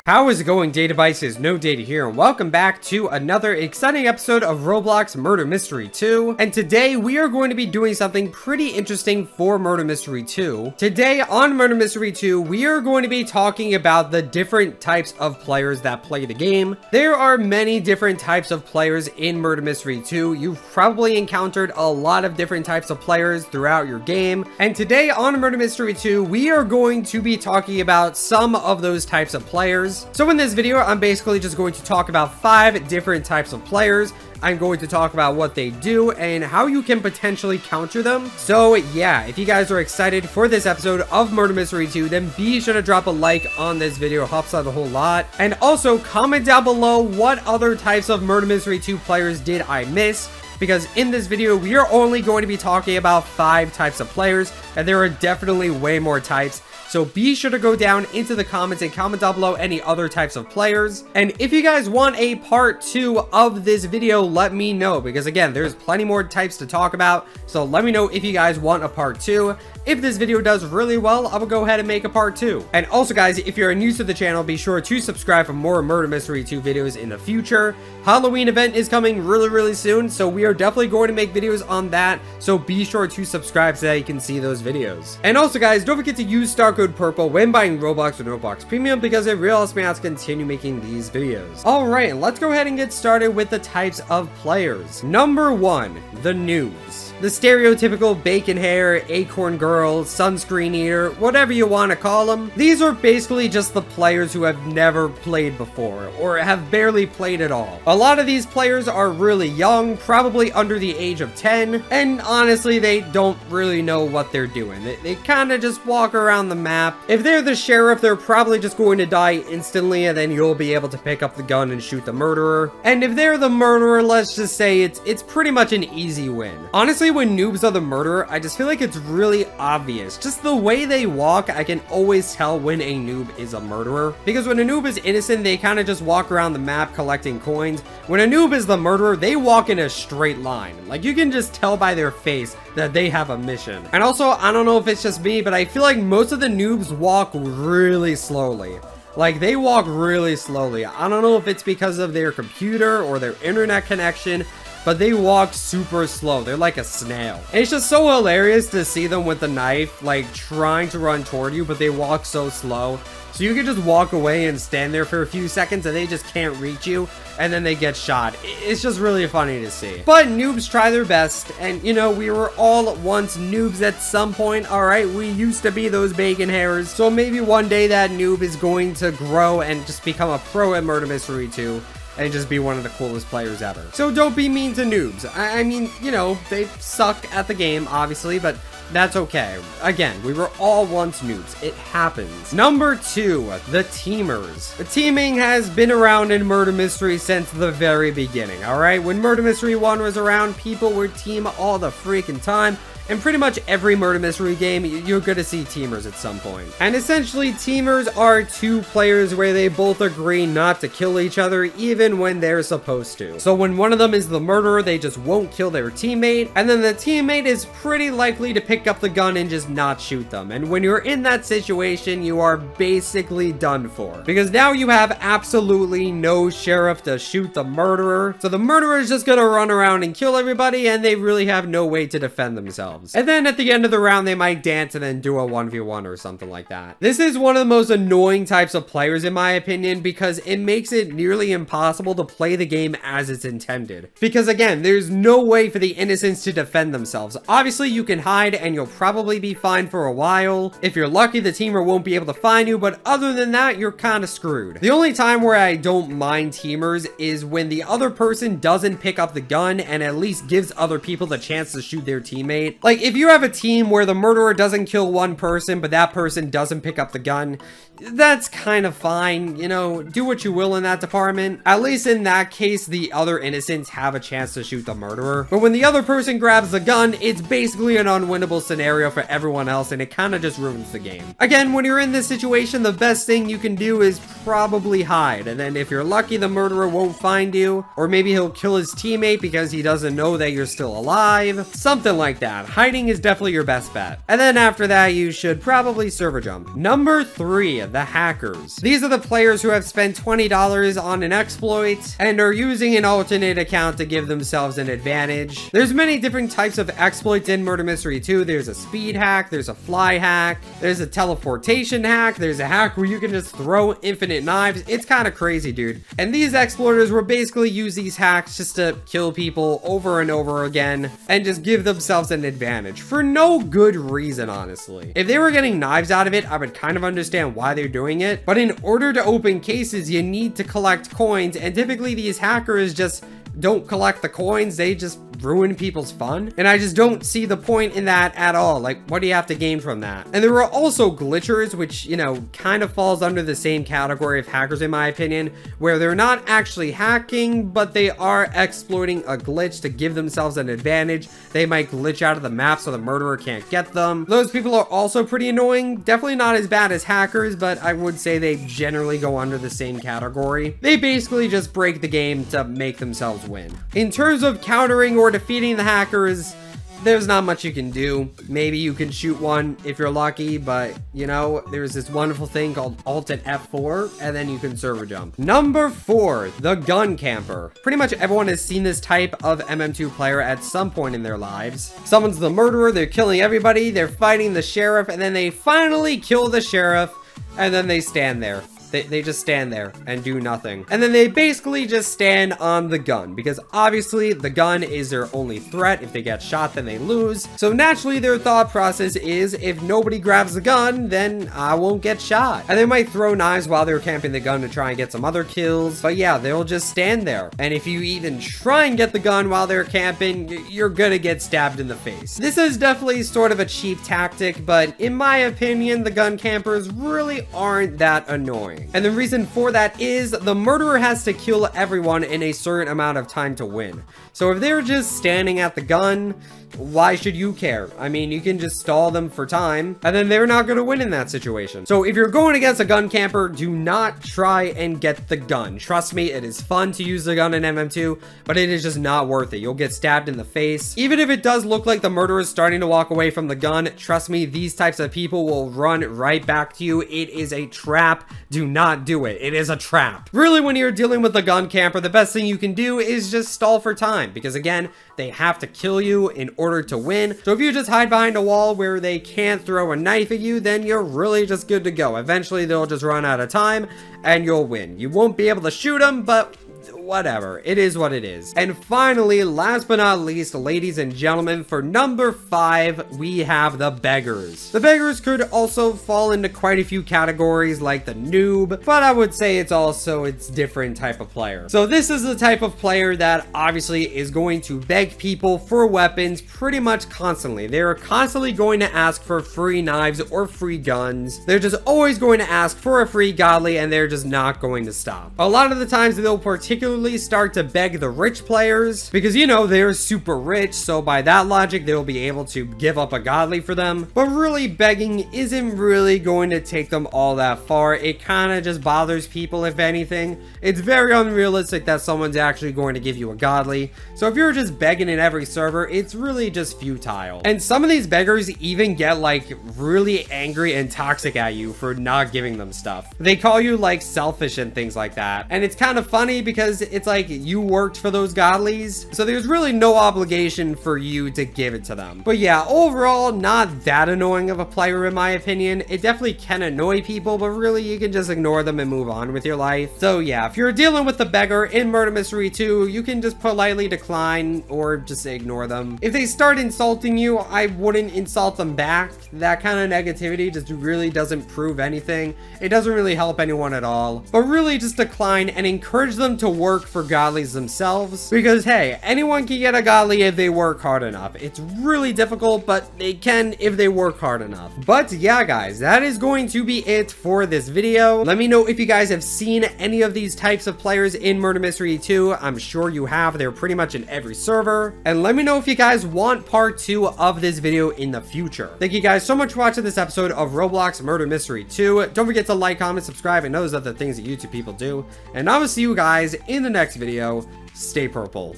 How is it going, Data Devices? No Data here, and welcome back to another exciting episode of Roblox Murder Mystery 2. And today we are going to be doing something pretty interesting for Murder Mystery 2. Today on Murder Mystery 2, we are going to be talking about the different types of players that play the game. There are many different types of players in Murder Mystery 2. You've probably encountered a lot of different types of players throughout your game. And today on Murder Mystery 2, we are going to be talking about some of those types of players. So in this video, I'm basically just going to talk about 5 different types of players. I'm going to talk about what they do and how you can potentially counter them. So yeah, if you guys are excited for this episode of Murder Mystery 2, then be sure to drop a like on this video. It helps out a whole lot. And also comment down below what other types of Murder Mystery 2 players did I miss, because in this video, we are only going to be talking about 5 types of players, and there are definitely way more types. So be sure to go down into the comments and comment down below any other types of players. And if you guys want a part 2 of this video, let me know, because again, there's plenty more types to talk about. So let me know if you guys want a part 2. If this video does really well, I will go ahead and make a part 2. And also guys, if you're new to the channel, be sure to subscribe for more Murder Mystery 2 videos in the future. Halloween event is coming really soon, so we are definitely going to make videos on that. So be sure to subscribe so that you can see those videos. And also guys, don't forget to use star code PURPLE when buying Roblox or Roblox Premium, because it really helps me out to continue making these videos. Alright, let's go ahead and get started with the types of players. Number 1, the noobs. The stereotypical bacon hair, acorn girl, sunscreen eater, whatever you want to call them. These are basically just the players who have never played before, or have barely played at all. A lot of these players are really young, probably under the age of 10, and honestly, they don't really know what they're doing. They kind of just walk around the map. If they're the sheriff, they're probably just going to die instantly, and then you'll be able to pick up the gun and shoot the murderer. And if they're the murderer, let's just say it's pretty much an easy win. Honestly, when noobs are the murderer, I just feel like it's really obvious. Just the way they walk, I can always tell when a noob is a murderer. Because when a noob is innocent, they kind of just walk around the map collecting coins. When a noob is the murderer, they walk in a straight line. Like, you can just tell by their face that they have a mission. And also, I don't know if it's just me, but I feel like most of the noobs walk really slowly. Like, they walk really slowly. I don't know if it's because of their computer or their internet connection, but they walk super slow. They're like a snail. And it's just so hilarious to see them with the knife, like, trying to run toward you, but they walk so slow. So you can just walk away and stand there for a few seconds and they just can't reach you, and then they get shot. It's just really funny to see. But noobs try their best, and you know, we were all once noobs at some point, alright? We used to be those bacon hairs. So maybe one day that noob is going to grow and just become a pro at Murder Mystery 2. And just be one of the coolest players ever. So don't be mean to noobs. I mean, you know, they suck at the game, obviously, but that's okay. Again, we were all once noobs. It happens. Number 2, the teamers. The teaming has been around in Murder Mystery since the very beginning, alright? When Murder Mystery 1 was around, people would team all the freaking time. In pretty much every Murder Mystery game, you're gonna see teamers at some point. And essentially, teamers are 2 players where they both agree not to kill each other, even when they're supposed to. So when one of them is the murderer, they just won't kill their teammate, and then the teammate is pretty likely to pick up the gun and just not shoot them. And when you're in that situation, you are basically done for. Because now you have absolutely no sheriff to shoot the murderer, so the murderer is just gonna run around and kill everybody, and they really have no way to defend themselves. And then at the end of the round, they might dance and then do a 1v1 or something like that. This is one of the most annoying types of players, in my opinion, because it makes it nearly impossible to play the game as it's intended. Because again, there's no way for the innocents to defend themselves. Obviously, you can hide and you'll probably be fine for a while. If you're lucky, the teamer won't be able to find you, but other than that, you're kind of screwed. The only time where I don't mind teamers is when the other person doesn't pick up the gun and at least gives other people the chance to shoot their teammate. Like, if you have a team where the murderer doesn't kill one person, but that person doesn't pick up the gun, that's kind of fine, you know, do what you will in that department. At least in that case, the other innocents have a chance to shoot the murderer. But when the other person grabs the gun, it's basically an unwinnable scenario for everyone else, and it kind of just ruins the game. Again, when you're in this situation, the best thing you can do is probably hide, and then if you're lucky, the murderer won't find you, or maybe he'll kill his teammate because he doesn't know that you're still alive. Something like that. hiding is definitely your best bet. And then after that, you should probably server jump. Number 3, the hackers. These are the players who have spent $20 on an exploit and are using an alternate account to give themselves an advantage. There's many different types of exploits in Murder Mystery 2. There's a speed hack, there's a fly hack, there's a teleportation hack, there's a hack where you can just throw infinite knives. It's kind of crazy, dude. And these exploiters will basically use these hacks just to kill people over and over again and just give themselves an advantage for no good reason, honestly. If they were getting knives out of it, I would kind of understand why they're doing it. But in order to open cases, you need to collect coins, and typically these hackers just don't collect the coins, they just ruin people's fun. And I just don't see the point in that at all. Like, what do you have to gain from that? And there are also glitchers, which, you know, kind of falls under the same category of hackers in my opinion, where they're not actually hacking, but they are exploiting a glitch to give themselves an advantage. They might glitch out of the map so the murderer can't get them. Those people are also pretty annoying. Definitely not as bad as hackers, but I would say they generally go under the same category. They basically just break the game to make themselves win. In terms of countering or defeating the hackers, there's not much you can do. Maybe you can shoot one if you're lucky, but you know, there's this wonderful thing called Alt and F4, and then you can server jump. Number 4, the gun camper. Pretty much everyone has seen this type of MM2 player at some point in their lives. Someone's the murderer, they're killing everybody, they're fighting the sheriff, and then they finally kill the sheriff, and then they stand there. They just stand there and do nothing. And then they basically just stand on the gun, because obviously the gun is their only threat. If they get shot, then they lose. So naturally their thought process is, if nobody grabs the gun, then I won't get shot. And they might throw knives while they're camping the gun to try and get some other kills. But yeah, they'll just stand there. And if you even try and get the gun while they're camping, you're gonna get stabbed in the face. This is definitely sort of a cheap tactic, but in my opinion, the gun campers really aren't that annoying. And the reason for that is the murderer has to kill everyone in a certain amount of time to win. So if they're just standing at the gun, why should you care? I mean, you can just stall them for time, and then they're not going to win in that situation. So if you're going against a gun camper, do not try and get the gun. Trust me, it is fun to use the gun in MM2, but it is just not worth it. You'll get stabbed in the face. Even if it does look like the murderer is starting to walk away from the gun, trust me, these types of people will run right back to you. It is a trap. Do not do it. It is a trap. Really, when you're dealing with a gun camper, the best thing you can do is just stall for time, because again, they have to kill you in order to win. So if you just hide behind a wall where they can't throw a knife at you, then you're really just good to go. Eventually they'll just run out of time and you'll win. You won't be able to shoot them, but whatever, it is what it is. And finally, last but not least, ladies and gentlemen, for number 5, we have the beggars. The beggars could also fall into quite a few categories like the noob, but I would say it's different type of player. So this is the type of player that obviously is going to beg people for weapons pretty much constantly. They're constantly going to ask for free knives or free guns. They're just always going to ask for a free godly, and they're just not going to stop. A lot of the times they'll particularly start to beg the rich players because, you know, they're super rich, so by that logic they'll be able to give up a godly for them. But really, begging isn't really going to take them all that far. It kind of just bothers people, if anything. It's very unrealistic that someone's actually going to give you a godly. So if you're just begging in every server, it's really just futile. And some of these beggars even get like really angry and toxic at you for not giving them stuff. They call you like selfish and things like that. And it's kind of funny because it's like you worked for those godlies, so there's really no obligation for you to give it to them. But yeah, overall, not that annoying of a player in my opinion. It definitely can annoy people, but really you can just ignore them and move on with your life. So yeah, if you're dealing with the beggar in Murder Mystery 2, you can just politely decline or just ignore them. If they start insulting you, I wouldn't insult them back. That kind of negativity just really doesn't prove anything. It doesn't really help anyone at all. But really just decline and encourage them to work for godlies themselves, because hey, anyone can get a godly if they work hard enough. It's really difficult, but they can if they work hard enough. But yeah guys, that is going to be it for this video. Let me know if you guys have seen any of these types of players in Murder Mystery 2. I'm sure you have. They're pretty much in every server. And let me know if you guys want part 2 of this video in the future. Thank you guys so much for watching this episode of Roblox Murder Mystery 2. Don't forget to like, comment, subscribe, and those other things that YouTube people do. And I will see you guys in the next video. Stay purple.